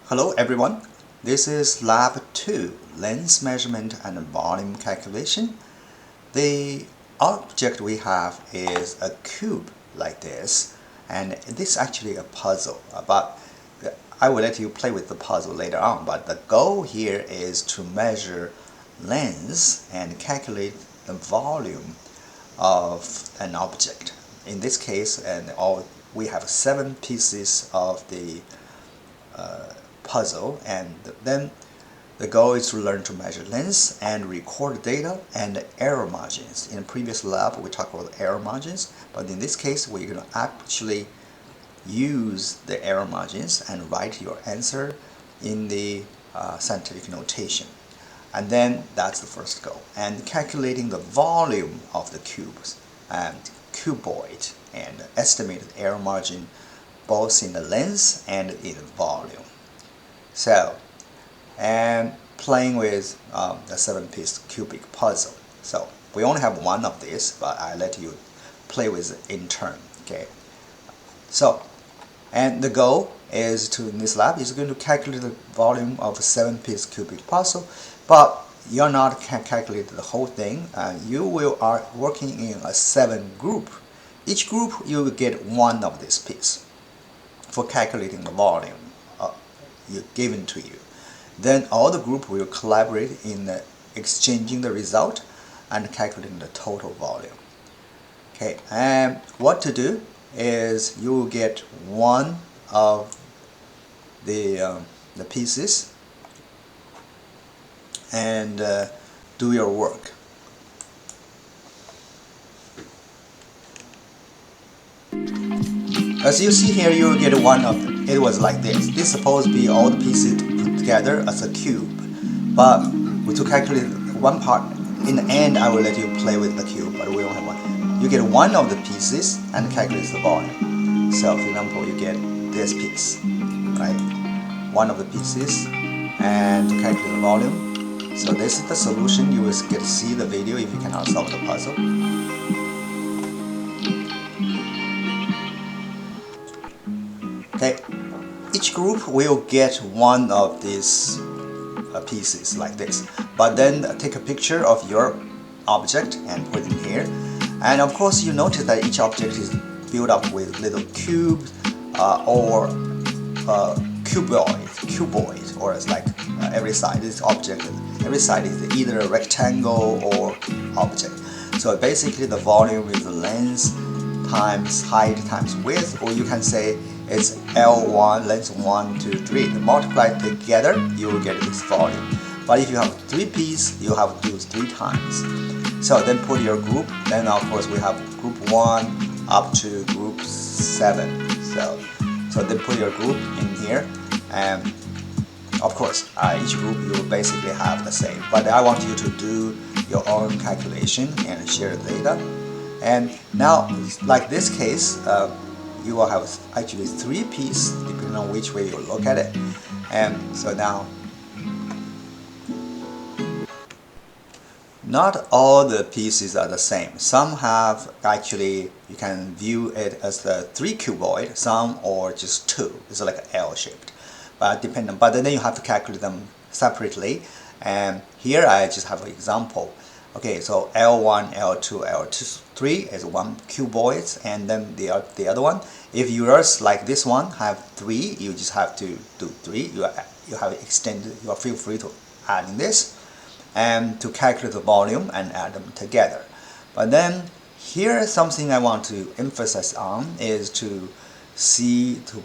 Hello everyone, this is Lab 2, Lens Measurement and Volume Calculation. The object we have is a cube like this, and this is actually a puzzle, but I will let you play with the puzzle later on, but the goal here is to measure lens and calculate the volume of an object. In this case, we have 7 pieces of the puzzle, and then the goal is to learn to measure length and record data and error margins. In the previous lab we talked about error margins, but in this case we're going to actually use the error margins and write your answer in the scientific notation. And then that's the first goal. And calculating the volume of the cubes and cuboid and estimate the error margin both in the length and in the volume. So, and playing with the 7-piece cubic puzzle. So we only have one of these, but I let you play with it in turn. Okay. So, and the goal is to in this lab is going to calculate the volume of a 7-piece cubic puzzle, but you're not calculate the whole thing. You are working in a 7 group. Each group you will get one of this piece for calculating the volume given to you. Then all the group will collaborate in exchanging the result and calculating the total volume. Okay, and what to do is you will get one of the pieces and do your work. As you see here, you will get one of them. It was like this. This is supposed to be all the pieces put together as a cube. But to calculate one part, in the end I will let you play with the cube, but we don't have one. You get one of the pieces and calculate the volume. So for example, you get this piece, right? One of the pieces, and to calculate the volume. So this is the solution. You will get to see the video if you cannot solve the puzzle. Okay, each group will get one of these pieces like this, but then take a picture of your object and put it in here. And of course you notice that each object is built up with little cubes or cuboid, or it's like every side is object, every side is either a rectangle or object. So basically the volume is the length times height times width, or you can say it's L1, length 1, 2, 3. They multiply together, you will get this volume. But if you have 3 pieces, you have to do 3 times. So then put your group, then of course we have group 1 up to group 7. So then put your group in here, and of course each group you will basically have the same. But I want you to do your own calculation and share the data. And now, like this case, you will have actually 3 pieces depending on which way you look at it. And so now, not all the pieces are the same. Some have actually, you can view it as the 3 cuboid, some or just 2. It's like an L-shaped. But then you have to calculate them separately. And here I just have an example. Okay, so L1, L2, L3 is 1 cuboid, and then the other one. If yours like this one have 3, you just have to do 3. You have extended. You feel free to add in this, and to calculate the volume and add them together. But then here something I want to emphasize on is to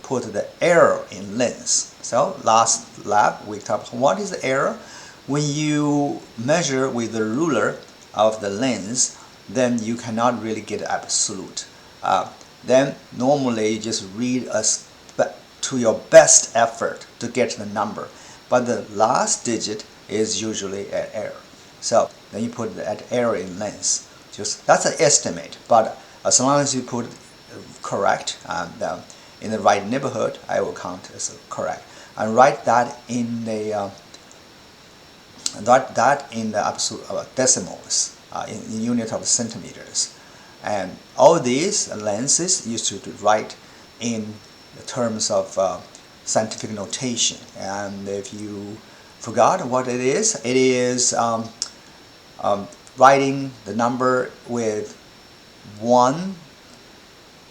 put the error in length. So last lab we talked about what is the error. When you measure with the ruler of the lens, then you cannot really get absolute. Then normally you just read to your best effort to get the number, but the last digit is usually an error. So then you put that error in length. That's an estimate, but as long as you put correct and in the right neighborhood, I will count as correct, and write that in the absolute decimals, in unit of centimeters. And all these lenses used to write in terms of scientific notation. And if you forgot what it is writing the number with one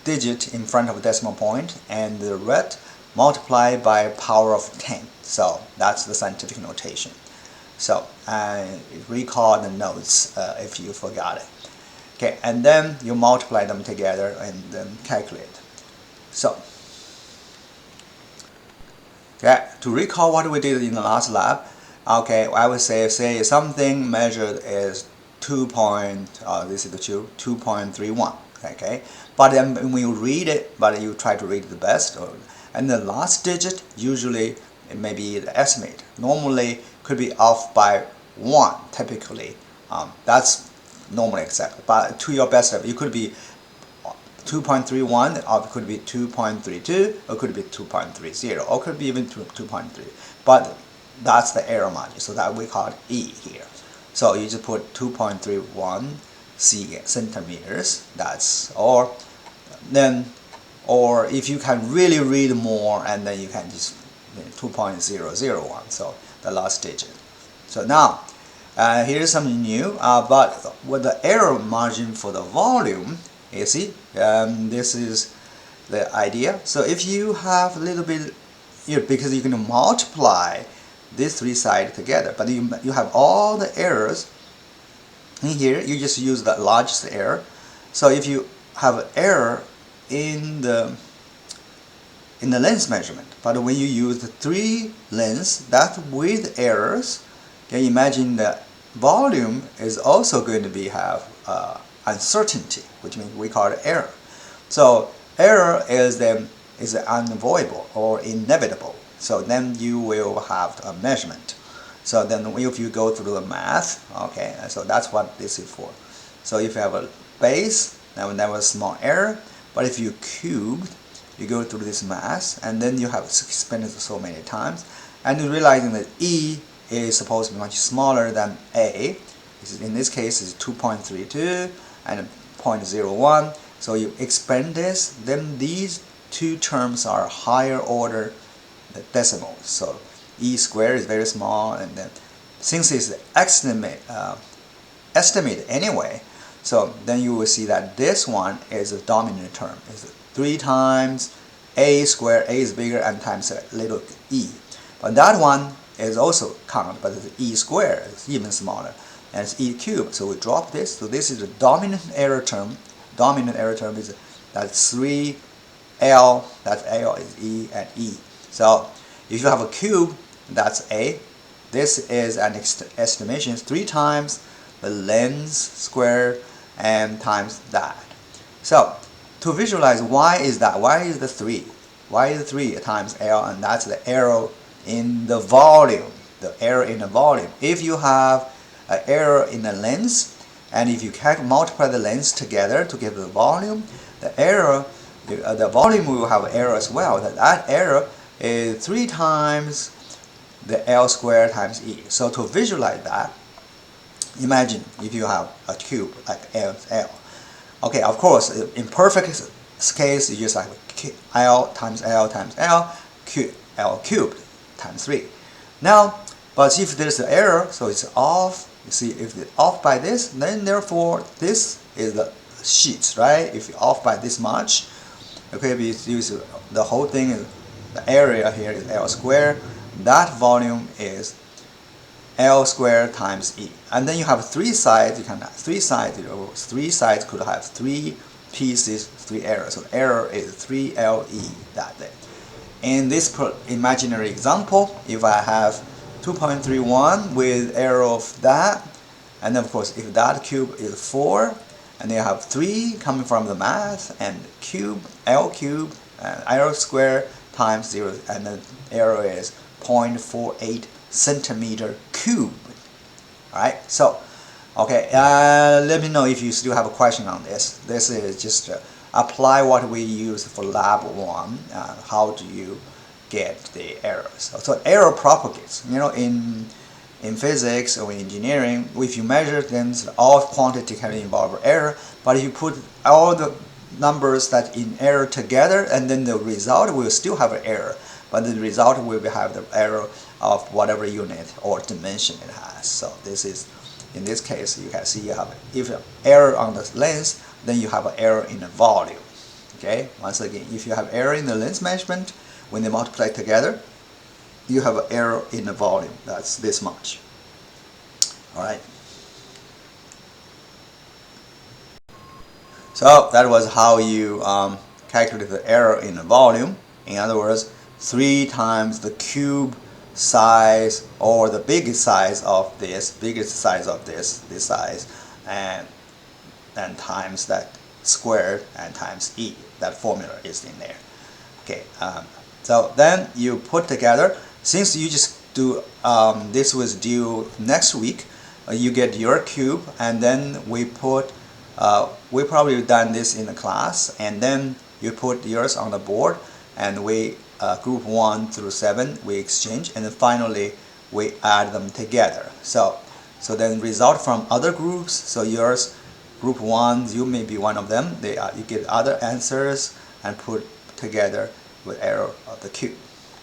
digit in front of a decimal point and the rest multiplied by power of 10. So that's the scientific notation. So recall the notes if you forgot it. Okay, and then you multiply them together and then calculate. So, okay, to recall what we did in the last lab, okay, I would say something measured is 2.31. Okay, but then when you read it, but you try to read the best, and the last digit usually it may be the estimate. Normally could be off by 1 typically. That's normally accepted, but to your best effort, it could be 2.31, or it could be 2.32, or it could be 2.30, or it could be even 2.3. But that's the error margin, so that we call it E here. So you just put 2.31 centimeters. That's or if you can really read more, and then you can just 2.001. So the last digit. So now here's something new, but with the error margin for the volume, you see, this is the idea. So if you have a little bit, because you can multiply these three sides together, but you have all the errors in here, you just use the largest error. So if you have an error in the lens measurement, but when you use the 3 lens, that with errors, can you imagine the volume is also going to have uncertainty, which means we call it error. So error is unavoidable or inevitable. So then you will have a measurement. So then if you go through the math, okay, so that's what this is for. So if you have a base, then we have a small error. But if you cubed, you go through this math, and then you have expanded so many times, and you're realizing that E is supposed to be much smaller than A. In this case, it's 2.32 and 0.01. So you expand this, then these two terms are higher order decimals. So E squared is very small, and then since it's estimate anyway, so then you will see that this one is a dominant term. It's 3 times A squared, A is bigger, and times a little e. But that one is also count, but it's E squared, it's even smaller, and it's E cubed. So we drop this. So this is the dominant error term. Dominant error term is that's 3L, that's L is E and E. So if you have a cube, that's A. This is an estimation, 3 times the lens squared and times that. So to visualize, why is that? Why is the 3? Why is the 3 times L, and that's the error in the volume. The error in the volume. If you have an error in the lens, and if you can multiply the lens together to give the volume, the error, the volume will have error as well. That error is 3 times the L squared times E. So to visualize that, imagine if you have a cube like L. Okay, of course, in perfect case, you just have L times L times L, L cubed times 3. Now, but if there's an error, so it's off. You see, if it's off by this, then therefore this is the sheets, right? If you're off by this much, okay, we use the whole thing. The area here is L squared. That volume is L squared times E. And then you have 3 sides. You can have 3 sides. 3 sides could have 3 pieces, 3 errors. So the error is 3LE that day. In this imaginary example, if I have 2.31 with error of that, and then of course if that cube is 4, and then you have 3 coming from the math, and cube, L cube, and L squared times 0, and the error is 0.48 centimeter cube. Alright, so okay, let me know if you still have a question on this. This is just apply what we use for lab 1. How do you get the errors? So error propagates. You know, in physics or in engineering, if you measure things, all quantity can involve error. But if you put all the numbers that in error together, and then the result will still have an error. but the result will have the error of whatever unit or dimension it has. So this is, in this case, you can see you have, if error on the length, then you have an error in the volume. Okay, once again, if you have error in the length measurement, when they multiply together, you have an error in the volume. That's this much. All right. So that was how you calculate the error in the volume. In other words, 3 times the cube size, or the biggest size of this size, and times that squared and times e. That formula is in there. Okay. So then you put together. Since you just do this was due next week, you get your cube, and then we put. We probably done this in the class, and then you put yours on the board, and we group 1 through 7 we exchange, and then finally we add them together. So then result from other groups. So yours, group 1, you may be one of them. You get other answers and put together with error of the cube.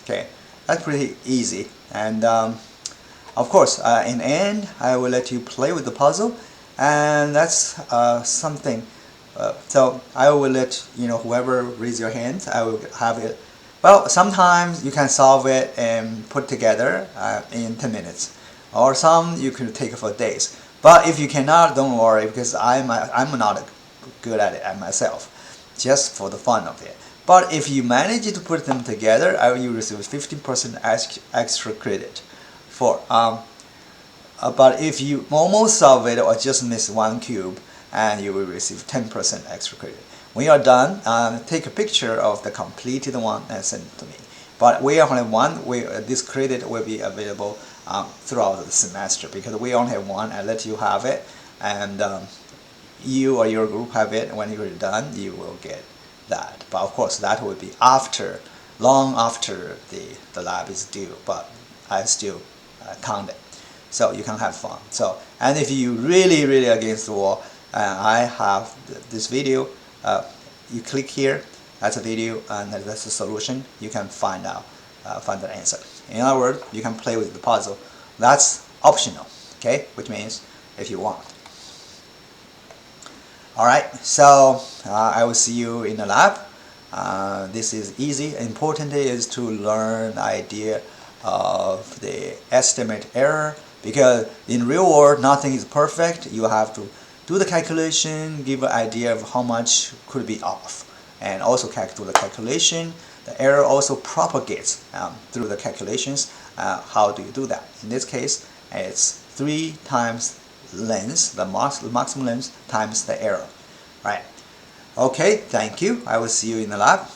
Okay, that's pretty easy. And of course, in the end, I will let you play with the puzzle. And that's something. So I will let whoever raise your hand, I will have it. Well, sometimes you can solve it and put together in 10 minutes, or some you can take for days. But if you cannot, don't worry, because I'm not good at it myself, just for the fun of it. But if you manage to put them together, you receive 15% extra credit for. But if you almost solve it or just miss one cube, and you will receive 10% extra credit. When you are done, take a picture of the completed one and send it to me. But we only have one. This credit will be available throughout the semester, because we only have one. I let you have it, and you or your group have it. When you're done, you will get that. But of course, that will be long after the lab is due. But I still count it. So you can have fun. So, and if you really against the wall, I have this video. You click here. That's a video, and that's the solution. You can find the answer. In other words, you can play with the puzzle. That's optional. Okay, which means if you want. All right. So I will see you in the lab. This is easy. Important is to learn the idea of the estimate error. Because in real world, nothing is perfect. You have to do the calculation, give an idea of how much could be off, and also do the calculation. The error also propagates through the calculations. How do you do that? In this case, it's 3 times length, the maximum length, times the error. Right? Okay, thank you. I will see you in the lab.